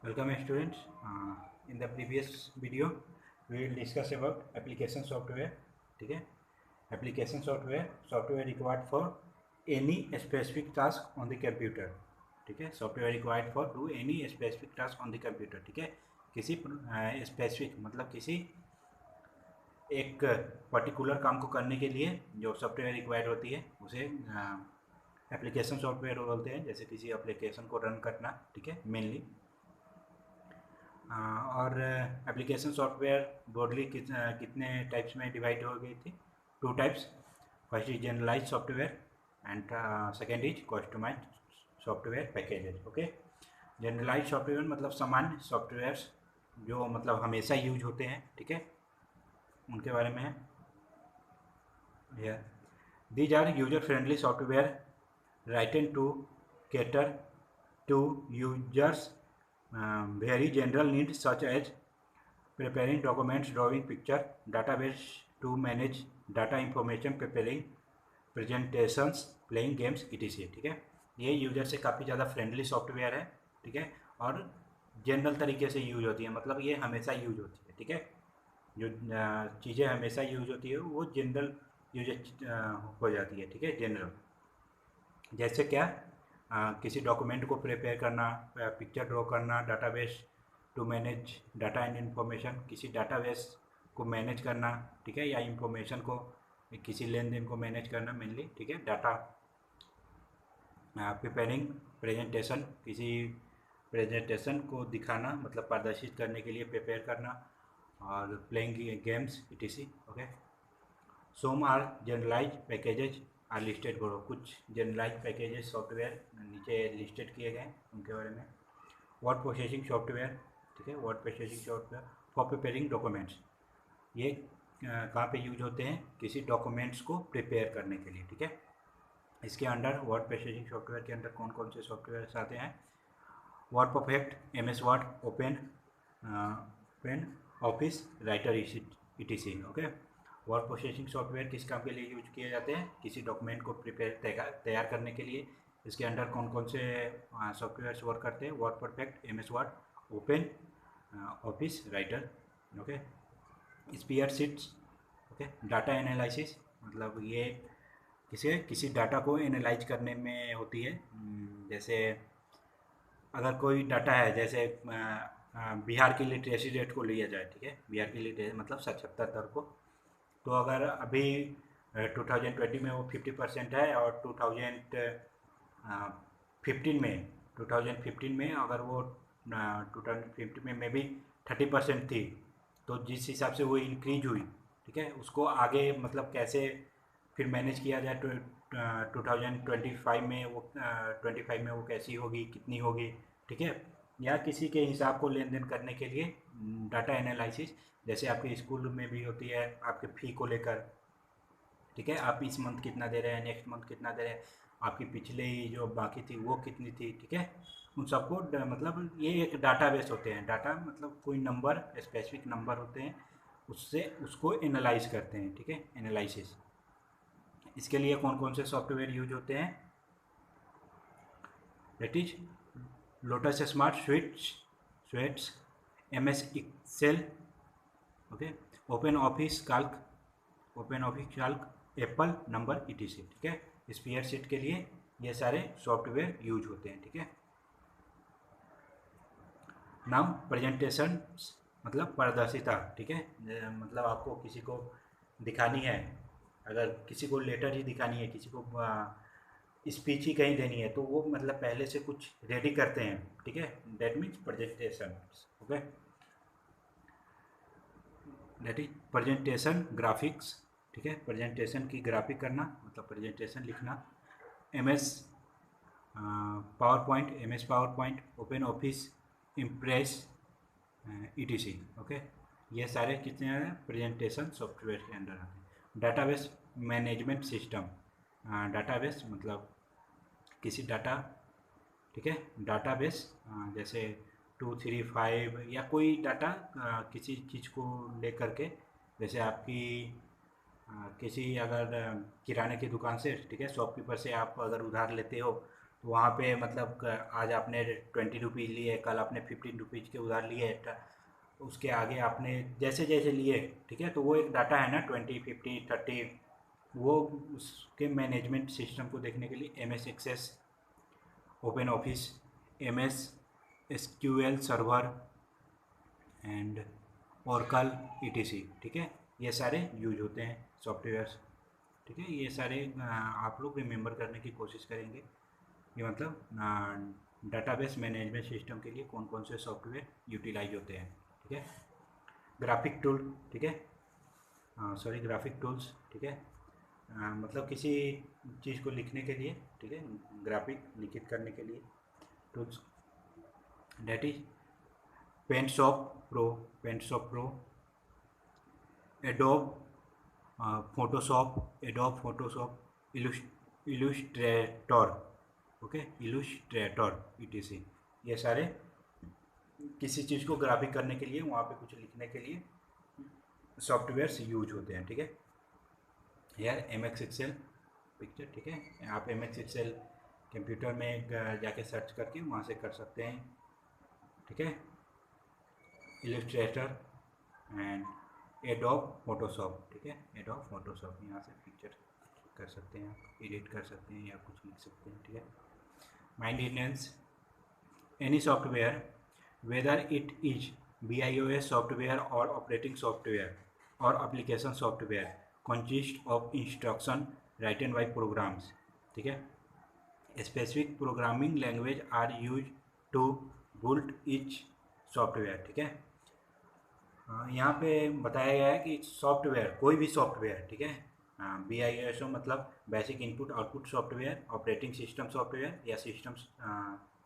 Welcome students. In the previous video, we will discuss about application software. ठीक है, application software required for any specific task on the computer. ठीक है, software required for do any specific task on the computer. ठीक है, किसी specific मतलब किसी एक पर्टिकुलर काम को करने के लिए जो सॉफ्टवेयर रिक्वायर्ड होती है उसे एप्लीकेशन सॉफ्टवेयर बोलते हैं। जैसे किसी एप्लीकेशन को रन करना, ठीक है, मेनली। और एप्लीकेशन सॉफ्टवेयर ब्रॉडली कितने टाइप्स में डिवाइड हो गई थी? 2 types. First is generalize software and second is customized software packages. Okay, generalize software मतलब सामान्य सॉफ्टवेयर्स जो मतलब हमेशा यूज होते हैं, ठीक है, उनके बारे में है। These are user friendly software written to cater to users very general needs such as preparing documents, drawing picture, database to manage data information, preparing presentations, playing games etc। ठीक है, ये यूजर से काफ़ी ज़्यादा फ्रेंडली सॉफ्टवेयर है, ठीक है, और जनरल तरीके से यूज होती है, मतलब ये हमेशा यूज होती है। ठीक है, जो चीज़ें हमेशा यूज होती है वो जनरल यूज हो जाती है। ठीक है, जनरल जैसे क्या, किसी डॉक्यूमेंट को प्रिपेयर करना, पिक्चर ड्रॉ करना, database to manage data and information, किसी डाटाबेस को मैनेज करना, ठीक है, या इंफॉर्मेशन को, किसी लेन देन को मैनेज करना मेनली। ठीक है, डाटा प्रिपेयरिंग प्रेजेंटेशन, किसी प्रेजेंटेशन को दिखाना मतलब प्रदर्शित करने के लिए प्रिपेयर करना, और playing games etc. Okay, some are generalize packages are listed करो। कुछ जनरलाइज पैकेजेस सॉफ्टवेयर नीचे लिस्टेड किए गए, उनके बारे में। वर्ड प्रोसेसिंग सॉफ्टवेयर, ठीक है, word processing software for preparing documents, ये कहाँ पे यूज होते हैं? किसी डॉक्यूमेंट्स को प्रिपेयर करने के लिए। ठीक है, इसके अंडर वर्ड प्रोसेसिंग सॉफ्टवेयर के अंदर कौन कौन से सॉफ्टवेयर आते हैं? Word perfect, MS word, open office, writer etc.. Okay, word processing software किस काम के लिए यूज किए जाते हैं? किसी डॉक्यूमेंट को तैयार करने के लिए। इसके अंडर कौन कौन से सॉफ्टवेयर्स वर्क करते हैं? Word perfect, MS word, open office, writer. Okay, spreadsheets, okay, data analysis, मतलब ये किसी डाटा को एनालाइज करने में होती है। जैसे अगर कोई डाटा है, जैसे बिहार की लिटरेसी रेट को लिया जाए, ठीक है, बिहार की लिटरेसी मतलब साक्षरता दर को, तो अगर अभी 2020 में वो 50% है और 2015 में अगर वो 2015 में भी 30% थी, तो जिस हिसाब से वो इंक्रीज हुई, ठीक है, उसको आगे मतलब कैसे फिर मैनेज किया जाए 2025 में वो 25 में वो कैसी होगी, कितनी होगी, ठीक है, या किसी के हिसाब को लेन देन करने के लिए डाटा एनालिसिस, जैसे आपके स्कूल में भी होती है आपके फ़ी को लेकर। ठीक है, आप इस मंथ कितना दे रहे हैं, नेक्स्ट मंथ कितना दे रहे हैं, आपकी पिछले ही जो बाकी थी वो कितनी थी, ठीक है, उन सबको मतलब ये एक डाटाबेस होते हैं। डाटा मतलब कोई नंबर, स्पेसिफिक नंबर होते हैं, उससे उसको एनालाइज करते हैं। ठीक है, एनालिसिस। इसके लिए कौन कौन से सॉफ्टवेयर यूज होते हैं? That is Lotus smart suites, MS Excel, okay, open office calc, Apple number etc. ठीक है, स्पीयर शीट के लिए ये सारे सॉफ्टवेयर यूज होते हैं। ठीक है, नाम प्रेजेंटेशन मतलब पारदर्शिता। ठीक है, मतलब आपको किसी को दिखानी है, अगर किसी को लेटर ही दिखानी है, किसी को स्पीच ही कहीं देनी है, तो वो मतलब पहले से कुछ रेडी करते हैं। ठीक है, that means presentation. Okay, that is presentation graphics. ठीक है, प्रेजेंटेशन की ग्राफिक करना मतलब प्रेजेंटेशन लिखना। MS power point, open office, impress, ETC। Okay, ये सारे कितने हैं? प्रेजेंटेशन सॉफ्टवेयर के अंडर आते हैं। डाटाबेस मैनेजमेंट सिस्टम, डाटाबेस मतलब किसी डाटा, ठीक है, डाटाबेस जैसे 235 या कोई डाटा किसी चीज़ को लेकर के, जैसे आपकी किसी अगर किराने की दुकान से, ठीक है, शॉपकीपर से आप अगर उधार लेते हो, तो वहाँ पे मतलब आज आपने 20 रुपीज़ लिए, कल आपने 15 रुपीज़ के उधार लिए, उसके आगे आपने जैसे जैसे लिए, ठीक है, तो वो एक डाटा है ना 20, 50, 30, वो उसके मैनेजमेंट सिस्टम को देखने के लिए MS Access, open office, MS SQL server and Oracle ETC, ठीक है, ये सारे यूज होते हैं सॉफ्टवेयर्स, ठीक है। ये सारे आप लोग रिमेंबर करने की कोशिश करेंगे, ये मतलब डाटाबेस मैनेजमेंट सिस्टम के लिए कौन कौन से सॉफ्टवेयर यूटिलाइज होते हैं, ठीक है। ग्राफिक टूल, ठीक है, सॉरी ग्राफिक टूल्स, ठीक है, मतलब किसी चीज़ को लिखने के लिए, ठीक है, ग्राफिक लिखित करने के लिए tools, that is PaintShop Pro, Adobe Photoshop, Illustrator, okay, Illustrator ETC, ये सारे किसी चीज़ को ग्राफिक करने के लिए, वहाँ पे कुछ लिखने के लिए सॉफ्टवेयर्स यूज होते हैं, ठीक है। यार MS एक्सेल पिक्चर, ठीक है, आप MS एक्सेल कंप्यूटर में जाके सर्च करके वहाँ से कर सकते हैं, ठीक है। इलस्ट्रेटर एंड एडोब फोटोशॉप, ठीक है, एडोब फोटोशॉप, यहाँ से पिक्चर कर सकते हैं, आप एडिट कर सकते हैं या कुछ लिख सकते हैं, ठीक है। Maintenance, any software whether it is BIOS software or operating software or application software consists of instruction written by programs, ठीक है। Specific programming language are used to build each software, ठीक है। यहाँ पे बताया गया है कि सॉफ्टवेयर, कोई भी सॉफ्टवेयर, ठीक है, BIOS मतलब basic input output software, operating system software या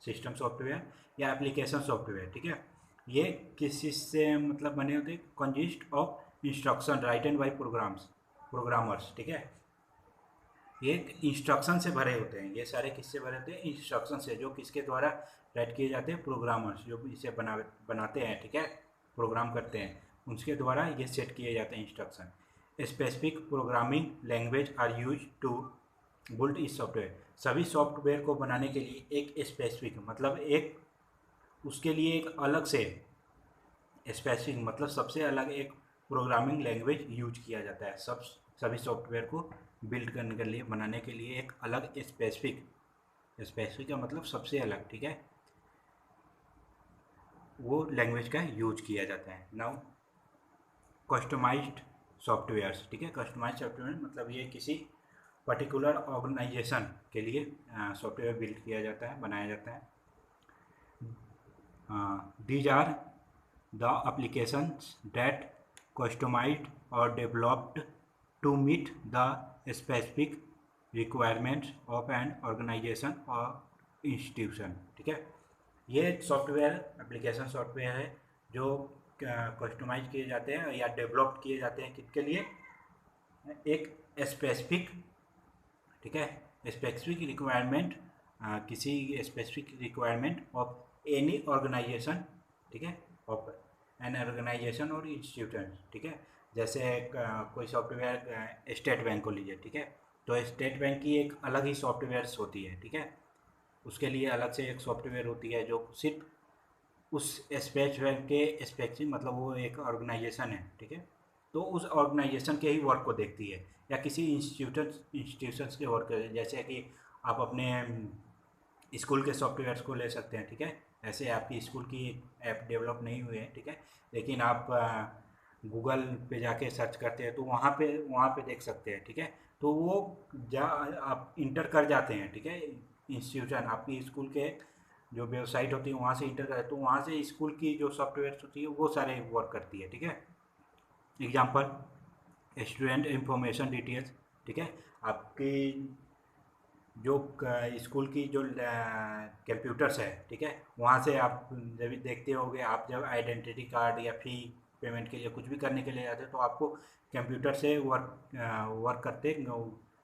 सिस्टम सॉफ्टवेयर या एप्लीकेशन सॉफ्टवेयर, ठीक है, ये किस चीज़ से मतलब बने होते हैं, consist of instruction written by programmers, ठीक है, ये इंस्ट्रक्शन से भरे होते हैं, ये सारे किससे भरे होते हैं, इंस्ट्रक्शन से, जो किसके द्वारा राइट किए जाते हैं, प्रोग्रामर्स जो इसे बनाते हैं, ठीक है, प्रोग्राम करते हैं, उनके द्वारा ये सेट किए जाते हैं instruction. Specific programming language are use to build इस सॉफ्टवेयर, सभी सॉफ्टवेयर को बनाने के लिए एक स्पेसिफिक मतलब एक उसके लिए एक अलग से स्पेसिफिक मतलब सबसे अलग एक प्रोग्रामिंग लैंग्वेज यूज किया जाता है, सभी सॉफ्टवेयर को बिल्ड करने के लिए, बनाने के लिए एक अलग स्पेसिफिक का मतलब सबसे अलग, ठीक है, वो लैंग्वेज का यूज किया जाता है। नाउ कस्टमाइज्ड सॉफ्टवेयर्स, ठीक है, कस्टमाइज्ड सॉफ्टवेयर मतलब ये किसी पर्टिकुलर ऑर्गेनाइजेशन के लिए सॉफ्टवेयर बिल्ड किया जाता है, बनाया जाता है। These are the applications that customized or developed to meet the specific requirements of an organization or institution, ठीक है, ये सॉफ्टवेयर एप्लीकेशन सॉफ्टवेयर है जो कस्टमाइज किए जाते हैं या डेवलप किए जाते हैं किसके लिए, एक स्पेसिफिक, ठीक है, स्पेसिफिक रिक्वायरमेंट, किसी specific requirement of any organization, ठीक है, ऑफ एन ऑर्गेनाइजेशन और इंस्टीट्यूशन, ठीक है, जैसे कोई सॉफ्टवेयर स्टेट बैंक को लीजिए, ठीक है, तो स्टेट बैंक की एक अलग ही सॉफ्टवेयर्स होती है, ठीक है, उसके लिए अलग से एक सॉफ्टवेयर होती है जो सिर्फ उस स्टेट बैंक के स्पेसिफिक मतलब वो एक ऑर्गेनाइजेशन है, ठीक है, तो उस ऑर्गेनाइजेशन के ही वर्क को देखती है, या किसी इंस्टीट्यूशंस के वर्क, जैसे कि आप अपने स्कूल के सॉफ्टवेयर्स को ले सकते हैं, ठीक है, ऐसे आपकी स्कूल की ऐप डेवलप नहीं हुई है, ठीक है, लेकिन आप गूगल पे जाके सर्च करते हैं तो वहाँ पे देख सकते हैं, ठीक है, तो वो आप इंटर कर जाते हैं, ठीक है, इंस्टीट्यूशन आपकी स्कूल के जो वेबसाइट होती है वहाँ से इंटर करें तो वहाँ से स्कूल की जो सॉफ्टवेयर होती है वो सारे वर्क करती है, ठीक है। एग्जाम्पल स्टूडेंट इंफॉर्मेशन डिटेल्स, ठीक है, आपकी जो स्कूल की जो कंप्यूटर्स है, ठीक है, वहाँ से आप जब देखते होंगे, आप जब आइडेंटिटी कार्ड या फी पेमेंट के लिए कुछ भी करने के लिए जाते हैं तो आपको कंप्यूटर से वर्क करते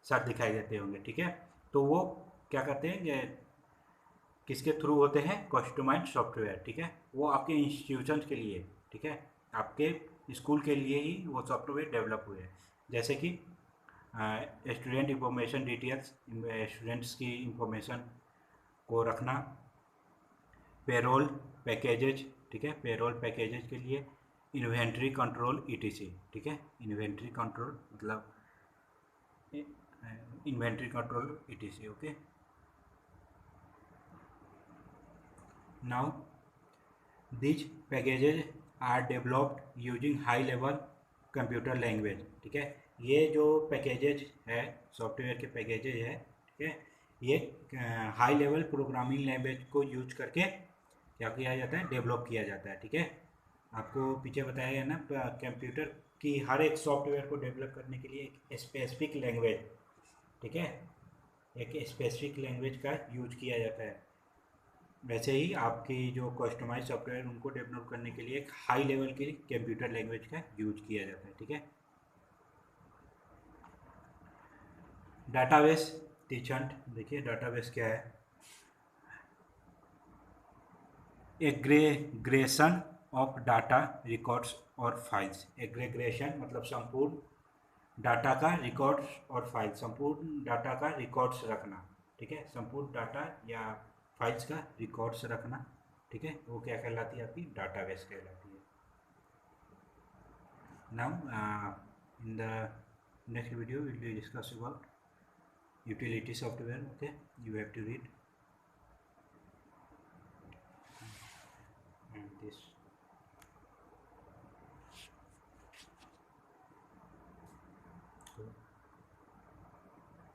सर दिखाई देते होंगे, ठीक है, तो वो क्या करते हैं कि किसके थ्रू होते हैं, कस्टमाइज्ड सॉफ्टवेयर, ठीक है, वो आपके इंस्टीट्यूशन के लिए, ठीक है, आपके स्कूल के लिए ही वो सॉफ्टवेयर डेवलप हुए हैं, जैसे कि स्टूडेंट इंफॉर्मेशन डिटेल्स, स्टूडेंट्स की इंफॉर्मेशन को रखना, पेरोल पैकेजेज, ठीक है, पेरोल पैकेजेज के लिए इन्वेंट्री कंट्रोल ईटीसी, ठीक है, इन्वेंट्री कंट्रोल मतलब inventory control etc, okay. Now these packages are developed using high level computer language, ठीक है। ये जो पैकेजेज है, सॉफ्टवेयर के पैकेजेज है, ठीक है, ये हाई लेवल प्रोग्रामिंग लैंग्वेज को यूज करके क्या किया जाता है, डेवलप किया जाता है, ठीक है। आपको पीछे बताया गया ना, कंप्यूटर की हर एक सॉफ्टवेयर को डेवलप करने के लिए एक स्पेसिफिक लैंग्वेज, ठीक है, एक स्पेसिफिक लैंग्वेज का यूज किया जाता है। वैसे ही आपकी जो कस्टमाइज सॉफ्टवेयर उनको डेवलप करने के लिए एक हाई लेवल की कंप्यूटर लैंग्वेज का यूज किया जाता है, ठीक है। डाटाबेस टीचंट, देखिए डाटाबेस क्या है, एग्रेगेशन ऑफ डाटा रिकॉर्ड्स और फाइल्स। एग्रेगेशन मतलब संपूर्ण डाटा का रिकॉर्ड्स और फाइल, संपूर्ण डाटा का रिकॉर्ड्स रखना, ठीक है, संपूर्ण डाटा या फाइल्स का रिकॉर्ड्स रखना, ठीक है, वो क्या कहलाती है, आपकी डाटाबेस कहलाती है। Now in the next video we will discuss about utility software, okay, you have to read and this